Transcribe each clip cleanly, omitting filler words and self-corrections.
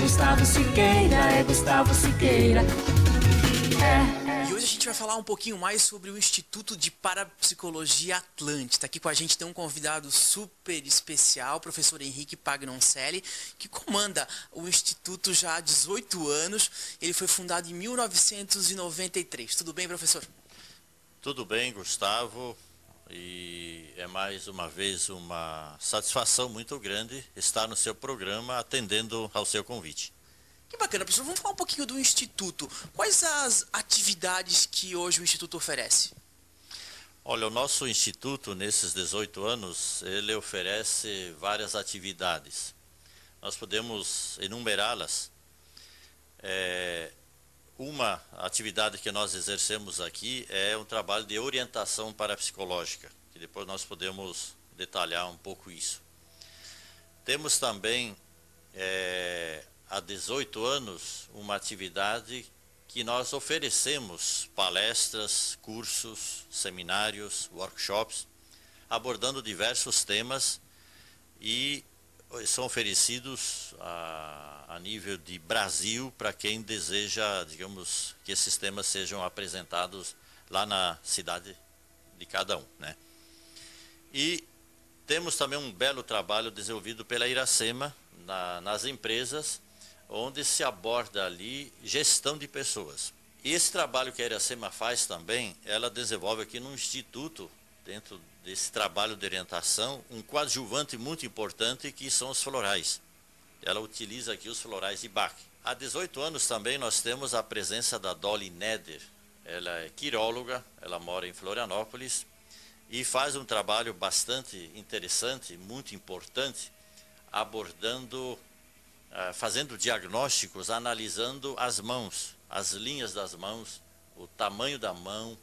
Gustavo Siqueira, é Gustavo Siqueira. E hoje a gente vai falar um pouquinho mais sobre o Instituto de Parapsicologia Atlântida. Aqui com a gente tem um convidado super especial, o professor Henrique Pagnoncelli, que comanda o Instituto já há 18 anos. Ele foi fundado em 1993. Tudo bem, professor? Tudo bem, Gustavo. E é mais uma vez uma satisfação muito grande estar no seu programa atendendo ao seu convite. Que bacana, professor. Vamos falar um pouquinho do Instituto. Quais as atividades que hoje o Instituto oferece? Olha, o nosso Instituto, nesses 18 anos, ele oferece várias atividades. Nós podemos enumerá-las. Uma atividade que nós exercemos aqui é um trabalho de orientação parapsicológica, que depois nós podemos detalhar um pouco isso. Temos também, há 18 anos, uma atividade que nós oferecemos palestras, cursos, seminários, workshops, abordando diversos temas e são oferecidos a nível de Brasil para quem deseja, digamos, que esses temas sejam apresentados lá na cidade de cada um, né? E temos também um belo trabalho desenvolvido pela Iracema nas empresas, onde se aborda ali gestão de pessoas. E esse trabalho que a Iracema faz também, ela desenvolve aqui no Instituto, dentro desse trabalho de orientação, um coadjuvante muito importante que são os florais. Ela utiliza aqui os florais de Bach. Há 18 anos também nós temos a presença da Dolly Neder. Ela é quiróloga, ela mora em Florianópolis e faz um trabalho bastante interessante, muito importante, abordando, fazendo diagnósticos, analisando as mãos, as linhas das mãos, o tamanho da mão,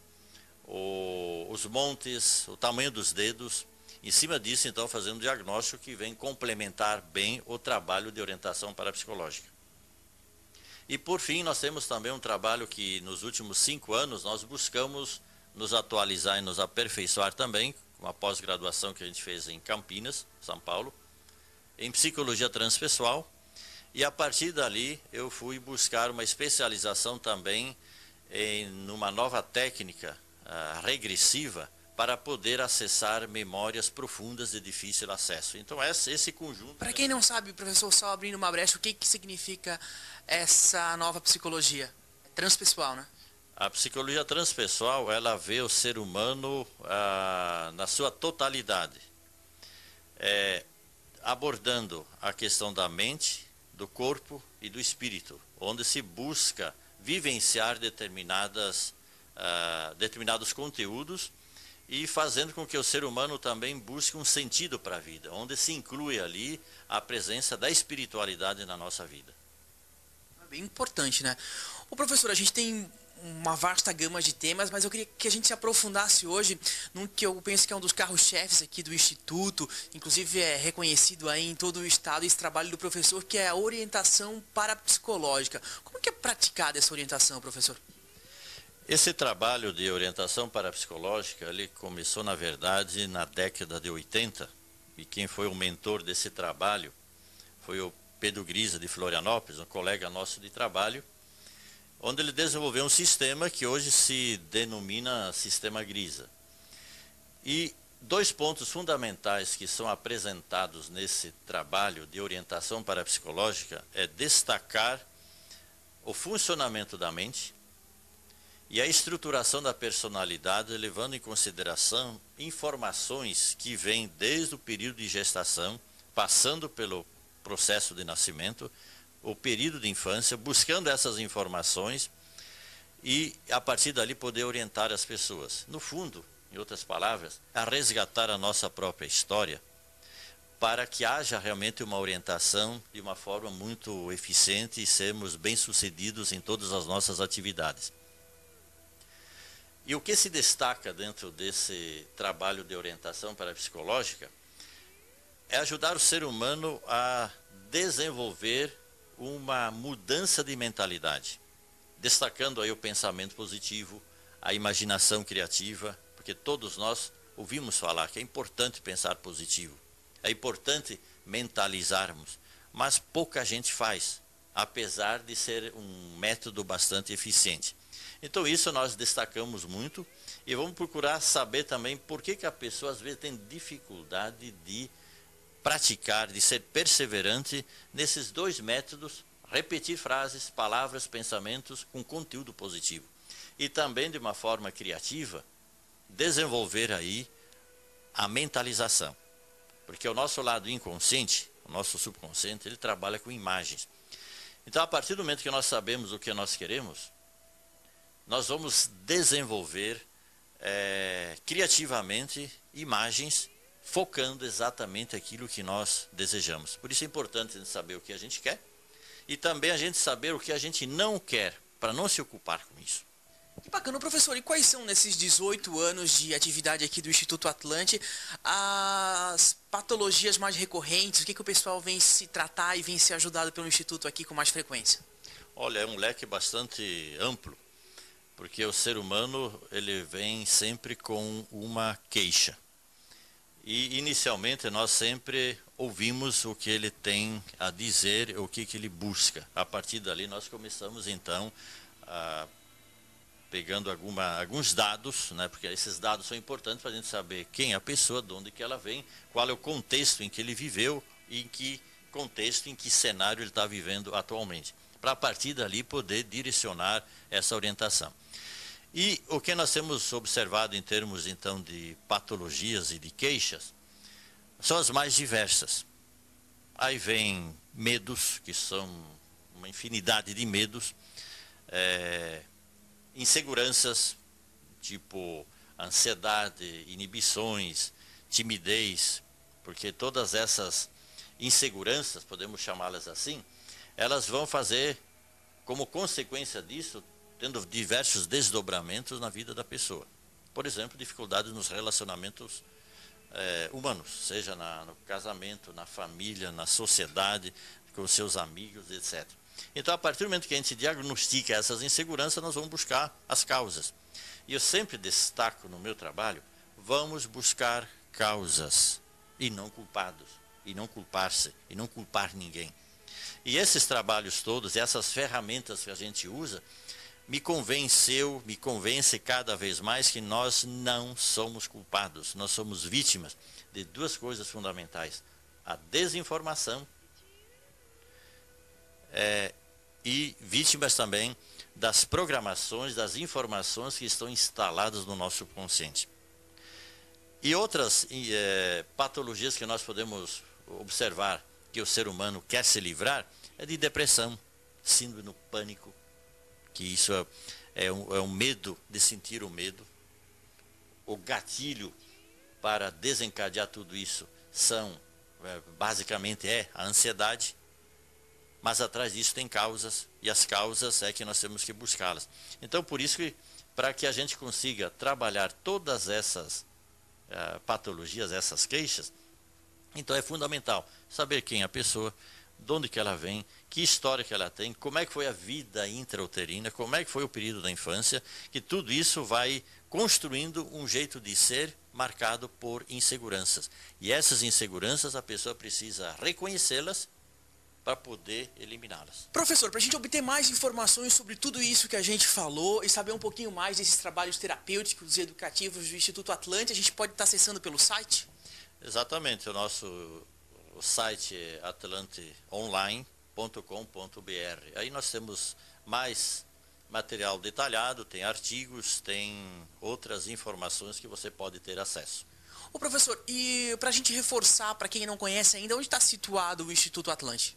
os montes, o tamanho dos dedos. Em cima disso, então, fazendo um diagnóstico que vem complementar bem o trabalho de orientação parapsicológica. E, por fim, nós temos também um trabalho que, nos últimos 5 anos, nós buscamos nos atualizar e nos aperfeiçoar também, uma pós-graduação que a gente fez em Campinas, São Paulo, em psicologia transpessoal. E, a partir dali, eu fui buscar uma especialização também numa nova técnica regressiva, para poder acessar memórias profundas de difícil acesso. Então, esse conjunto... Para quem não sabe, professor, só abrindo uma brecha, o que significa essa nova psicologia? Transpessoal, né? A psicologia transpessoal, ela vê o ser humano na sua totalidade, abordando a questão da mente, do corpo e do espírito, onde se busca vivenciar determinados conteúdos e fazendo com que o ser humano também busque um sentido para a vida, onde se inclui ali a presença da espiritualidade na nossa vida. É bem importante, né? O professor, a gente tem uma vasta gama de temas, mas eu queria que a gente se aprofundasse hoje num que eu penso que é um dos carros-chefes aqui do Instituto, inclusive é reconhecido aí em todo o estado esse trabalho do professor, que é a orientação parapsicológica. Como que é praticada essa orientação, professor? Esse trabalho de orientação parapsicológica, ele começou, na verdade, na década de 80, e quem foi o mentor desse trabalho foi o Pedro Grisa, de Florianópolis, um colega nosso de trabalho, onde ele desenvolveu um sistema que hoje se denomina Sistema Grisa. E 2 pontos fundamentais que são apresentados nesse trabalho de orientação parapsicológica é destacar o funcionamento da mente e a estruturação da personalidade, levando em consideração informações que vêm desde o período de gestação, passando pelo processo de nascimento, o período de infância, buscando essas informações e, a partir dali, poder orientar as pessoas. No fundo, em outras palavras, a resgatar a nossa própria história, para que haja realmente uma orientação de uma forma muito eficiente e sermos bem-sucedidos em todas as nossas atividades. E o que se destaca dentro desse trabalho de orientação parapsicológica é ajudar o ser humano a desenvolver uma mudança de mentalidade, destacando aí o pensamento positivo, a imaginação criativa, porque todos nós ouvimos falar que é importante pensar positivo, é importante mentalizarmos, mas pouca gente faz. apesar de ser um método bastante eficiente. Então isso nós destacamos muito e vamos procurar saber também por que a pessoa às vezes tem dificuldade de praticar, de ser perseverante nesses dois métodos, repetir frases, palavras, pensamentos com conteúdo positivo. E também de uma forma criativa, desenvolver aí a mentalização. Porque o nosso lado inconsciente, o nosso subconsciente, ele trabalha com imagens. Então, a partir do momento que nós sabemos o que nós queremos, nós vamos desenvolver criativamente imagens focando exatamente aquilo que nós desejamos. Por isso é importante a gente saber o que a gente quer e também a gente saber o que a gente não quer, para não se ocupar com isso. Que bacana, professor. E quais são, nesses 18 anos de atividade aqui do Instituto Atlante, as patologias mais recorrentes? O que o pessoal vem se tratar e vem ser ajudado pelo Instituto aqui com mais frequência? Olha, é um leque bastante amplo, porque o ser humano ele vem sempre com uma queixa. E inicialmente nós sempre ouvimos o que ele tem a dizer, o que ele busca. A partir dali nós começamos então pegando alguns dados, né, porque esses dados são importantes para a gente saber quem é a pessoa, de onde que ela vem, qual é o contexto em que ele viveu e em que contexto, em que cenário ele está vivendo atualmente, para a partir dali poder direcionar essa orientação. E o que nós temos observado em termos então de patologias e de queixas são as mais diversas. Aí vem medos, que são uma infinidade de medos, inseguranças, tipo ansiedade, inibições, timidez, porque todas essas inseguranças, podemos chamá-las assim, elas vão fazer, como consequência disso, tendo diversos desdobramentos na vida da pessoa. Por exemplo, dificuldades nos relacionamentos humanos, seja no casamento, na família, na sociedade, com seus amigos, etc. Então, a partir do momento que a gente diagnostica essas inseguranças, nós vamos buscar as causas. E eu sempre destaco no meu trabalho, vamos buscar causas e não culpados, e não culpar-se, e não culpar ninguém. E esses trabalhos todos, essas ferramentas que a gente usa, me convence cada vez mais que nós não somos culpados, nós somos vítimas de duas coisas fundamentais: a desinformação e vítimas também das programações, das informações que estão instaladas no nosso consciente. E outras patologias que nós podemos observar que o ser humano quer se livrar é de depressão, síndrome do pânico, que isso é um medo de sentir o medo. O gatilho para desencadear tudo isso basicamente a ansiedade. Mas atrás disso tem causas, e as causas é que nós temos que buscá-las. Então, por isso que, para que a gente consiga trabalhar todas essas patologias, essas queixas, então é fundamental saber quem é a pessoa, de onde que ela vem, que história que ela tem, como é que foi a vida intrauterina, como é que foi o período da infância, que tudo isso vai construindo um jeito de ser marcado por inseguranças. E essas inseguranças a pessoa precisa reconhecê-las para poder eliminá-las. Professor, para a gente obter mais informações sobre tudo isso que a gente falou e saber um pouquinho mais desses trabalhos terapêuticos e educativos do Instituto Atlante, a gente pode estar acessando pelo site? Exatamente, o site é atlanteonline.com.br. Aí nós temos mais material detalhado, tem artigos, tem outras informações que você pode ter acesso. Ô professor, e para a gente reforçar, para quem não conhece ainda, onde está situado o Instituto Atlante?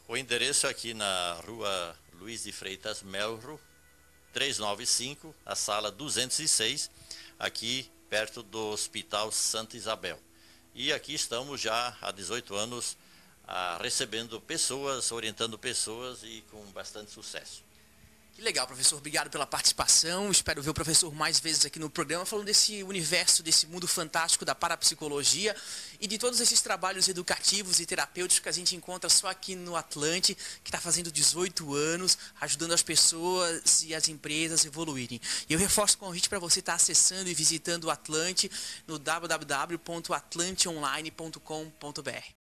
O endereço é aqui na rua Luiz de Freitas Melro, 395, a sala 206, aqui perto do Hospital Santa Isabel. E aqui estamos já há 18 anos recebendo pessoas, orientando pessoas e com bastante sucesso. Que legal, professor. Obrigado pela participação. Espero ver o professor mais vezes aqui no programa, falando desse universo, desse mundo fantástico da parapsicologia e de todos esses trabalhos educativos e terapêuticos que a gente encontra só aqui no Atlante, que está fazendo 18 anos, ajudando as pessoas e as empresas a evoluírem. E eu reforço o convite para você estar acessando e visitando o Atlante no www.atlanteonline.com.br.